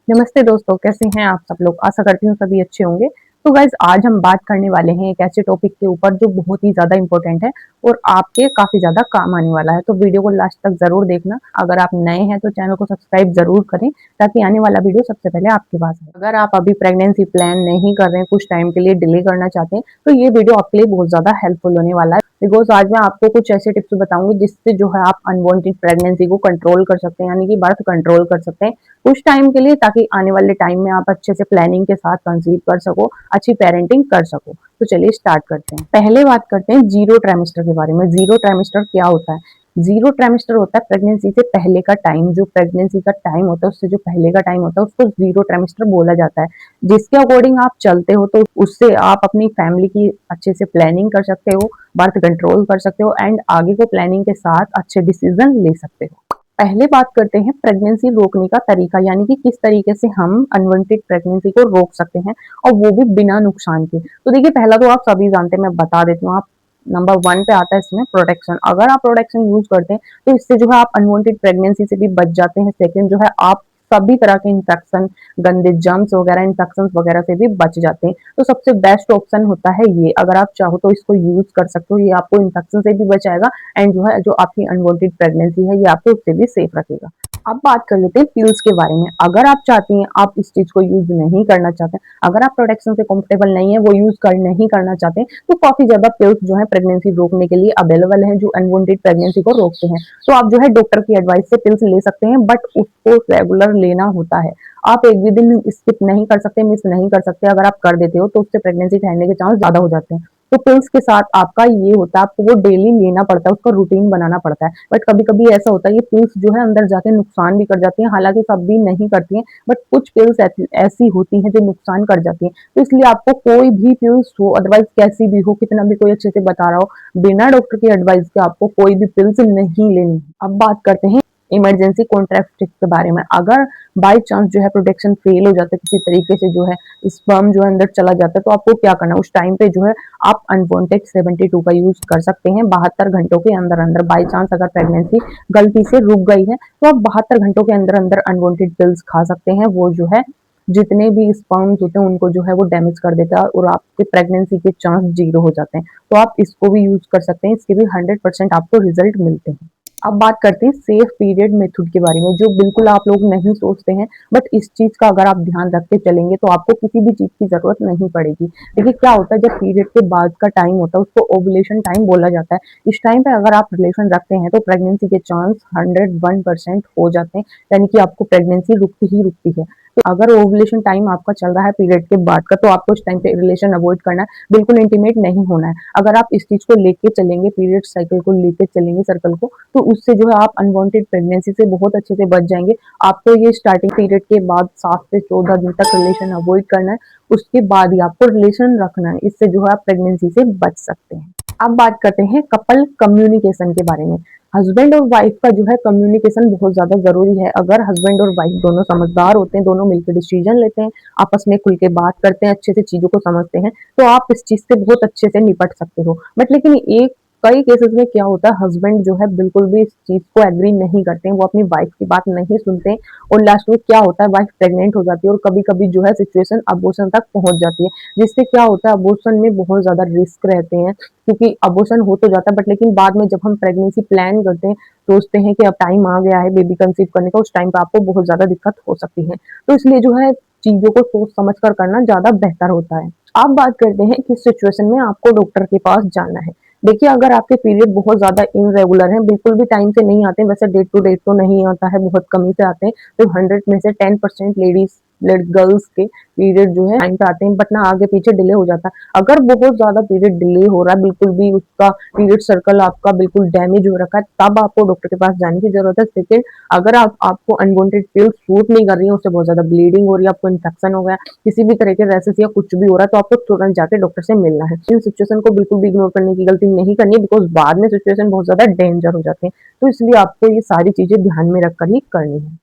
नमस्ते दोस्तों, कैसे हैं आप सब लोग? आशा करती हूँ सभी अच्छे होंगे। तो गाइज़ आज हम बात करने वाले हैं एक ऐसे टॉपिक के ऊपर जो बहुत ही ज़्यादा इम्पोर्टेंट है और आपके काफ़ी ज़्यादा काम आने वाला है। तो वीडियो को लास्ट तक ज़रूर देखना। अगर आप नए हैं तो चैनल को सब्सक्राइब ज़रूर करें ताकि आने वाला वीडियो सबसे पहले आपके पास आए। अगर आप अभी प्रेगनेंसी प्लान नहीं कर रहे हैं, कुछ टाइम के लिए डिले करना चाहते हैं, तो ये वीडियो आपके लिए बहुत ज़्यादा हेल्पफुल होने वाला है। बिकॉज़ आज मैं आपको कुछ ऐसे टिप्स बताऊँगी जिससे जो है आप अनवांटेड प्रेगनेंसी को कंट्रोल कर सकते हैं, यानी कि बर्थ कंट्रोल कर सकते हैं। कुछ टाइम के लिए, ताकि आने वाले टाइम में आप अच्छे से प्लानिंग के साथ कंसीव कर सको, अच्छी पेरेंटिंग कर सको। तो चलिए स्टार्ट करते हैं। पहले बात करते हैं जीरो ट्राइमेस्टर के बारे में। जीरो ट्राइमेस्टर क्या होता है? जीरो ट्राइमेस्टर होता है प्रेगनेंसी से पहले का टाइम। जो प्रेगनेंसी का टाइम होता है उससे जो पहले का टाइम होता है उसको जीरो ट्राइमेस्टर बोला जाता है। जिसके अकॉर्डिंग आप चलते हो तो उससे आप अपनी फैमिली की अच्छे से प्लानिंग कर सकते हो, बर्थ कंट्रोल कर सकते हो एंड आगे को प्लानिंग के साथ अच्छे डिसीजन ले सकते हो। पहले बात करते हैं प्रेगनेंसी रोकने का तरीका, यानी कि किस तरीके से हम अनवांटेड प्रेगनेंसी को रोक सकते हैं और वो भी बिना नुकसान के। तो देखिए, पहला तो आप सभी जानते हैं, मैं बता देती हूँ। आप नंबर वन पे आता है इसमें प्रोटेक्शन। अगर आप प्रोटेक्शन यूज करते हैं तो इससे जो है आप अनवांटेड प्रेगनेंसी से भी बच जाते हैं। सेकंड जो है, आप सभी तरह के इंफेक्शन, गंदे जर्म्स वगैरह, इन्फेक्शन वगैरह से भी बच जाते हैं। तो सबसे बेस्ट ऑप्शन होता है ये। अगर आप चाहो तो इसको यूज कर सकते हो। ये आपको इन्फेक्शन से भी बचाएगा एंड जो है जो आपकी अनवांटेड प्रेगनेंसी है ये आपको उससे भी सेफ रखेगा। अब बात कर लेते हैं पिल्स के बारे में। अगर आप चाहती हैं, आप इस चीज को यूज नहीं करना चाहते, अगर आप प्रोटेक्शन से कंफर्टेबल नहीं है, वो यूज कर नहीं करना चाहते, तो काफी ज्यादा पिल्स जो है प्रेगनेंसी रोकने के लिए अवेलेबल हैं जो अनवांटेड प्रेगनेंसी को रोकते हैं। तो आप जो है डॉक्टर की एडवाइस से पिल्स ले सकते हैं, बट उसको रेगुलर लेना होता है। आप एक भी दिन स्किप नहीं कर सकते, मिस नहीं कर सकते। अगर आप कर देते हो तो उससे प्रेगनेंसी ठहरने के चांस ज्यादा हो जाते हैं। तो पिल्स के साथ आपका ये होता है, आपको वो डेली लेना पड़ता है, उसका रूटीन बनाना पड़ता है। बट कभी-कभी ऐसा होता है ये पिल्स जो है अंदर जाके नुकसान भी कर जाती हैं, हालाँकि सब भी नहीं करती हैं, बट कुछ पिल्स ऐसी ऐसी होती हैं जो नुकसान कर जाती हैं। तो इसलिए आपको कोई भी पिल्स हो, अदरवाइज़ कैसी भी हो, कितना भी कोई अच्छे से बता रहा हो, बिना डॉक्टर की एडवाइस के आपको कोई भी पिल्स नहीं लेनी। अब बात करते हैं इमरजेंसी कॉन्ट्रासेप्टिव के बारे में। अगर बाय चांस जो है प्रोटेक्शन फेल हो जाता है, किसी तरीके से जो है स्पर्म जो है अंदर चला जाता है, तो आपको क्या करना है उस टाइम पे? जो है आप अनवांटेड 72 का यूज कर सकते हैं 72 घंटों के अंदर अंदर। बाई चांस अगर प्रेगनेंसी गलती से रुक गई है तो आप 72 घंटों के अंदर अंदर अनवांटेड पिल्स खा सकते हैं। वो जो है जितने भी स्पर्म्स होते हैं उनको जो है वो डैमेज कर देता है और आपके प्रेगनेंसी के चांस जीरो हो जाते हैं। तो आप इसको भी यूज कर सकते हैं, इसके भी 100% आपको रिजल्ट मिलते हैं। अब बात करते हैं सेफ पीरियड मेथड के बारे में, जो बिल्कुल आप लोग नहीं सोचते हैं, बट इस चीज का अगर आप ध्यान रखते चलेंगे तो आपको किसी भी चीज की जरूरत नहीं पड़ेगी। देखिए क्या होता है, जब पीरियड के बाद का टाइम होता है उसको ओवुलेशन टाइम बोला जाता है। इस टाइम पे अगर आप रिलेशन रखते हैं तो प्रेगनेंसी के चांस 101% हो जाते हैं, यानी कि आपको प्रेगनेंसी रुकती ही रुकती है। तो अगर ओवुलेशन टाइम आपका चल रहा है पीरियड के बाद का, तो आपको इस टाइम पे रिलेशन अवॉइड करना है, बिल्कुल इंटीमेट नहीं होना है। अगर आप इस चीज को लेके चलेंगे, पीरियड साइकिल को लेके चलेंगे, सर्कल को, तो उससे जो है आप अनवांटेड प्रेगनेंसी से बहुत अच्छे से बच जाएंगे। आपको ये स्टार्टिंग पीरियड के बाद 7 से 14 दिन तक रिलेशन अवॉइड करना है, उसके बाद ही आपको रिलेशन रखना है। इससे जो है आप प्रेगनेंसी से बच सकते हैं। अब बात करते हैं कपल कम्युनिकेशन के बारे में। हस्बैंड और वाइफ का जो है कम्युनिकेशन बहुत ज्यादा जरूरी है। अगर हस्बैंड और वाइफ दोनों समझदार होते हैं, दोनों मिलकर डिसीजन लेते हैं, आपस में खुल के बात करते हैं, अच्छे से चीजों को समझते हैं, तो आप इस चीज से बहुत अच्छे से निपट सकते हो। बट लेकिन एक कई केसेस में क्या होता है, हस्बैंड जो है बिल्कुल भी इस चीज को एग्री नहीं करते हैं, वो अपनी वाइफ की बात नहीं सुनते हैं और लास्ट में क्या होता है, वाइफ प्रेग्नेंट हो जाती है और कभी कभी जो है सिचुएशन अबॉर्शन तक पहुंच जाती है। जिससे क्या होता है, अबॉर्शन में बहुत ज्यादा रिस्क रहते हैं, क्योंकि अबॉर्शन हो तो जाता है बट लेकिन बाद में जब हम प्रेगनेंसी प्लान करते हैं, सोचते हैं कि अब टाइम आ गया है बेबी कंसीव करने का, उस टाइम पे आपको बहुत ज्यादा दिक्कत हो सकती है। तो इसलिए जो है चीजों को सोच समझ कर करना ज्यादा बेहतर होता है। आप बात करते हैं किस सिचुएशन में आपको डॉक्टर के पास जाना है। देखिए, अगर आपके पीरियड बहुत ज़्यादा इर्रेगुलर हैं, बिल्कुल भी टाइम से नहीं आते, वैसे डे टू डे तो नहीं आता है, बहुत कम ही से आते हैं, तो 100 में से 10% लेडीज़ गर्ल्स के पीरियड जो है टाइम पे आते हैं, बट ना आगे पीछे डिले हो जाता है। अगर बहुत ज़्यादा पीरियड डिले हो रहा है, बिल्कुल भी उसका पीरियड सर्कल आपका बिल्कुल डैमेज हो रखा है, तब आपको डॉक्टर के पास जाने की ज़रूरत है। सेकंड, अगर आपको अनवांटेड पिल्स सूट नहीं कर रही है, उससे बहुत ज़्यादा ब्लीडिंग हो रही है, आपको इन्फेक्शन हो गया, किसी भी तरह के रैसेस या कुछ भी हो रहा है, तो आपको तुरंत जाके डॉक्टर से मिलना है। इन सिचुएशन को बिल्कुल भी इग्नोर करने की गलती नहीं करनी है, बिकॉज़ बाद में सिचुएशन बहुत ज़्यादा डेंजर हो जाते हैं। तो इसलिए आपको ये सारी चीज़ें ध्यान में रखकर ही करनी है।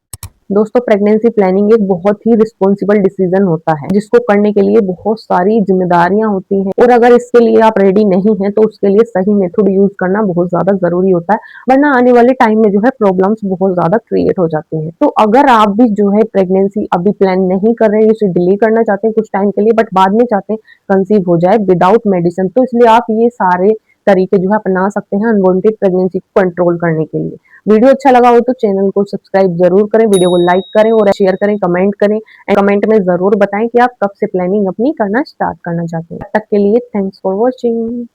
दोस्तों प्रेगनेंसी प्लानिंग एक बहुत ही रिस्पॉन्सिबल डिसीजन होता है, जिसको करने के लिए बहुत सारी जिम्मेदारियां होती हैं, और अगर इसके लिए आप रेडी नहीं हैं तो उसके लिए सही मेथड यूज करना बहुत ज्यादा जरूरी होता है, वरना आने वाले टाइम में जो है प्रॉब्लम्स बहुत ज्यादा क्रिएट हो जाती हैं। तो अगर आप भी जो है प्रेगनेंसी अभी प्लान नहीं कर रहे हैं, इसे डिले करना चाहते हैं कुछ टाइम के लिए, बट बाद में चाहते हैं कंसीव हो जाए विदाउट मेडिसिन, तो इसलिए आप ये सारे तरीके जो है अपना सकते हैं अनवांटेड प्रेगनेंसी को कंट्रोल करने के लिए। वीडियो अच्छा लगा हो तो चैनल को सब्सक्राइब जरूर करें, वीडियो को लाइक करें और शेयर करें, कमेंट करें, कमेंट में जरूर बताएं कि आप कब से प्लानिंग अपनी करना स्टार्ट करना चाहते हैं। तब तक के लिए थैंक्स फॉर वॉचिंग।